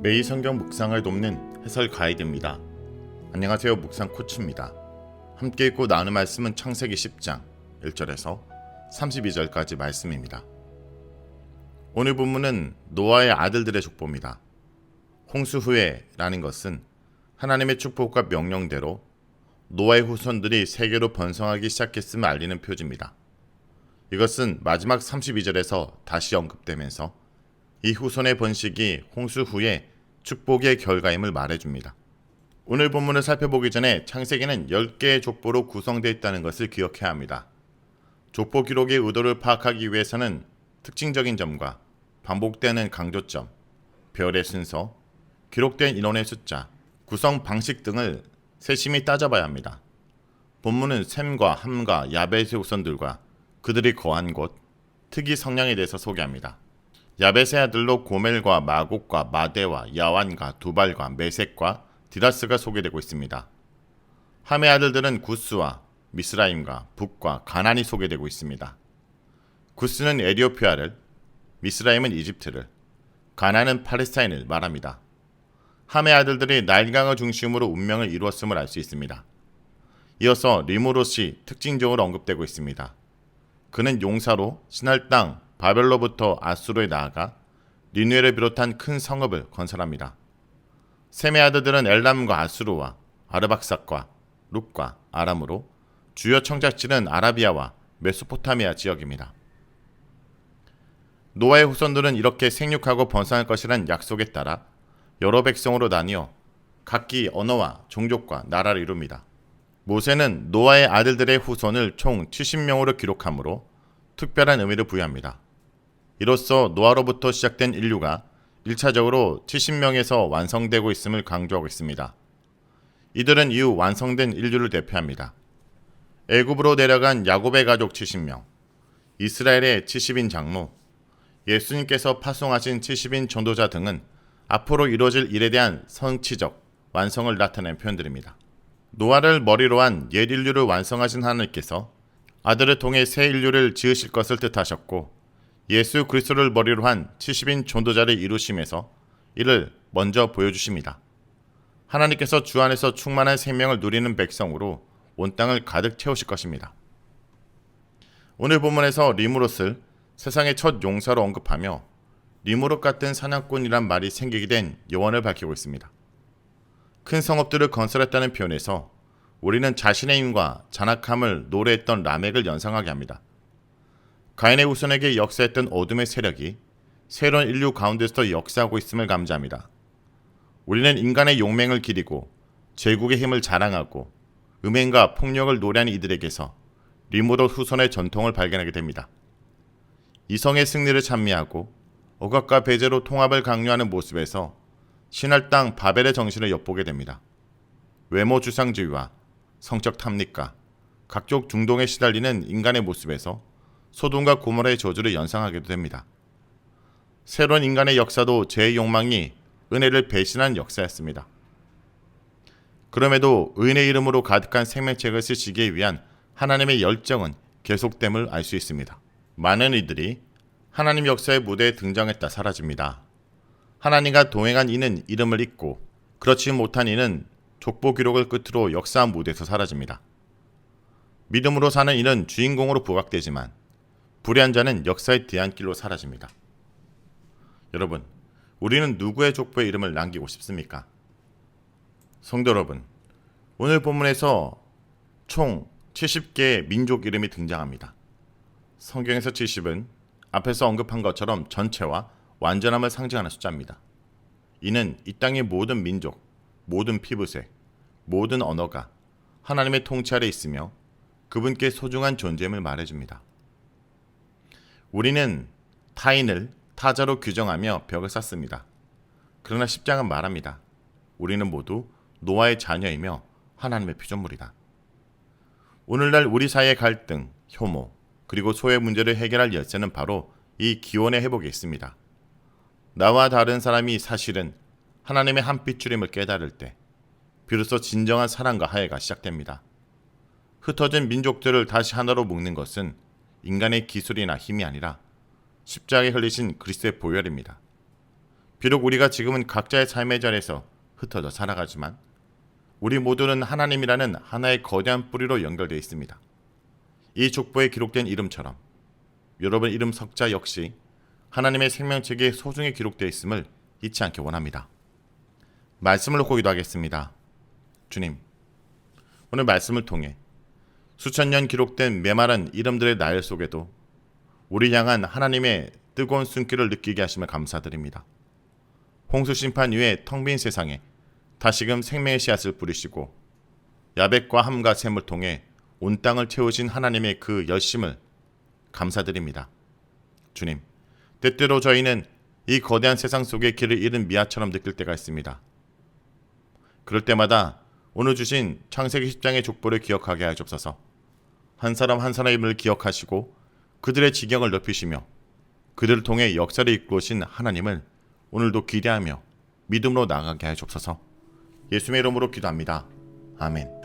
매일 성경 묵상을 돕는 해설 가이드입니다. 안녕하세요. 묵상 코치입니다. 함께 읽고 나누는 말씀은 창세기 10장 1절에서 32절까지 말씀입니다. 오늘 본문은 노아의 아들들의 족보입니다. 홍수 후에라는 것은 하나님의 축복과 명령대로 노아의 후손들이 세계로 번성하기 시작했음을 알리는 표지입니다. 이것은 마지막 32절에서 다시 언급되면서 이 후손의 번식이 홍수 후에 축복의 결과임을 말해줍니다. 오늘 본문을 살펴보기 전에 창세기는 10개의 족보로 구성되어 있다는 것을 기억해야 합니다. 족보 기록의 의도를 파악하기 위해서는 특징적인 점과 반복되는 강조점, 별의 순서, 기록된 인원의 숫자, 구성 방식 등을 세심히 따져봐야 합니다. 본문은 셈과 함과 야벳의 후손들과 그들이 거한 곳, 특이 성향에 대해서 소개합니다. 야벳의 아들로 고멜과 마곡과 마대와 야완과 두발과 메섹과 디라스가 소개되고 있습니다. 함의 아들들은 구스와 미스라임과 북과 가난이 소개되고 있습니다. 구스는 에티오피아를, 미스라임은 이집트를, 가난은 팔레스타인을 말합니다. 함의 아들들이 나일강을 중심으로 운명을 이루었음을 알 수 있습니다. 이어서 리무롯이 특징적으로 언급되고 있습니다. 그는 용사로 신할 땅 바벨로부터 아수르에 나아가 니느웨를 비롯한 큰 성읍을 건설합니다. 셈의 아들들은 엘람과 아수르와 아르박삭과 룻과 아람으로 주요 청작지는 아라비아와 메소포타미아 지역입니다. 노아의 후손들은 이렇게 생육하고 번성할 것이라는 약속에 따라 여러 백성으로 나뉘어 각기 언어와 종족과 나라를 이룹니다. 모세는 노아의 아들들의 후손을 총 70명으로 기록하므로 특별한 의미를 부여합니다. 이로써 노아로부터 시작된 인류가 1차적으로 70명에서 완성되고 있음을 강조하고 있습니다. 이들은 이후 완성된 인류를 대표합니다. 애굽으로 내려간 야곱의 가족 70명, 이스라엘의 70인 장로, 예수님께서 파송하신 70인 전도자 등은 앞으로 이루어질 일에 대한 성취적 완성을 나타낸 표현들입니다. 노아를 머리로 한 옛 인류를 완성하신 하나님께서 아들을 통해 새 인류를 지으실 것을 뜻하셨고 예수 그리스도를 머리로 한 70인 전도자를 이루심에서 이를 먼저 보여주십니다. 하나님께서 주 안에서 충만한 생명을 누리는 백성으로 온 땅을 가득 채우실 것입니다. 오늘 본문에서 리무롯을 세상의 첫 용사로 언급하며 리무롯 같은 사냥꾼이란 말이 생기게 된 여원을 밝히고 있습니다. 큰 성읍들을 건설했다는 표현에서 우리는 자신의 힘과 잔악함을 노래했던 라멕을 연상하게 합니다. 가인의 후손에게 역사했던 어둠의 세력이 새로운 인류 가운데서 역사하고 있음을 감지합니다. 우리는 인간의 용맹을 기리고 제국의 힘을 자랑하고 음행과 폭력을 노래하는 이들에게서 리무롯 후손의 전통을 발견하게 됩니다. 이성의 승리를 찬미하고 억압과 배제로 통합을 강요하는 모습에서 신할 땅 바벨의 정신을 엿보게 됩니다. 외모 주상주의와 성적 탐닉과 각종 중동에 시달리는 인간의 모습에서 소돔과 고모라의 저주를 연상하게도 됩니다. 새로운 인간의 역사도 죄의 욕망이 은혜를 배신한 역사였습니다. 그럼에도 의인의 이름으로 가득한 생명책을 쓰시기 위한 하나님의 열정은 계속됨을 알 수 있습니다. 많은 이들이 하나님 역사의 무대에 등장했다 사라집니다. 하나님과 동행한 이는 이름을 잊고 그렇지 못한 이는 족보 기록을 끝으로 역사 무대에서 사라집니다. 믿음으로 사는 이는 주인공으로 부각되지만 불의한 자는 역사의 뒤안길로 사라집니다. 여러분, 우리는 누구의 족보에 이름을 남기고 싶습니까? 성도 여러분, 오늘 본문에서 총 70개의 민족 이름이 등장합니다. 성경에서 70은 앞에서 언급한 것처럼 전체와 완전함을 상징하는 숫자입니다. 이는 이 땅의 모든 민족, 모든 피부색, 모든 언어가 하나님의 통치 아래 있으며 그분께 소중한 존재임을 말해줍니다. 우리는 타인을 타자로 규정하며 벽을 쌓습니다. 그러나 십장은 말합니다. 우리는 모두 노아의 자녀이며 하나님의 피조물이다. 오늘날 우리 사이의 갈등, 혐오, 그리고 소외 문제를 해결할 열쇠는 바로 이 기원의 회복에 있습니다. 나와 다른 사람이 사실은 하나님의 한 핏줄임을 깨달을 때 비로소 진정한 사랑과 화해가 시작됩니다. 흩어진 민족들을 다시 하나로 묶는 것은 인간의 기술이나 힘이 아니라 십자가에 흘리신 그리스도의 보혈입니다. 비록 우리가 지금은 각자의 삶의 자리에서 흩어져 살아가지만 우리 모두는 하나님이라는 하나의 거대한 뿌리로 연결되어 있습니다. 이 족보에 기록된 이름처럼 여러분 이름 석자 역시 하나님의 생명책에 소중히 기록되어 있음을 잊지 않기 원합니다. 말씀을 놓고 기도하겠습니다. 주님, 오늘 말씀을 통해 수천 년 기록된 메마른 이름들의 나열 속에도 우리 향한 하나님의 뜨거운 손길을 느끼게 하심을 감사드립니다. 홍수 심판 이후에 텅 빈 세상에 다시금 생명의 씨앗을 뿌리시고 야벳과 함과 셈을 통해 온 땅을 채우신 하나님의 그 열심을 감사드립니다. 주님, 때때로 저희는 이 거대한 세상 속에 길을 잃은 미아처럼 느낄 때가 있습니다. 그럴 때마다 오늘 주신 창세기 10장의 족보를 기억하게 하여 주옵소서. 한 사람 한 사람의 이름을 기억하시고 그들의 지경을 넓히시며 그들을 통해 역사를 이끌으신 하나님을 오늘도 기대하며 믿음으로 나아가게 하여 주옵소서. 예수님의 이름으로 기도합니다. 아멘.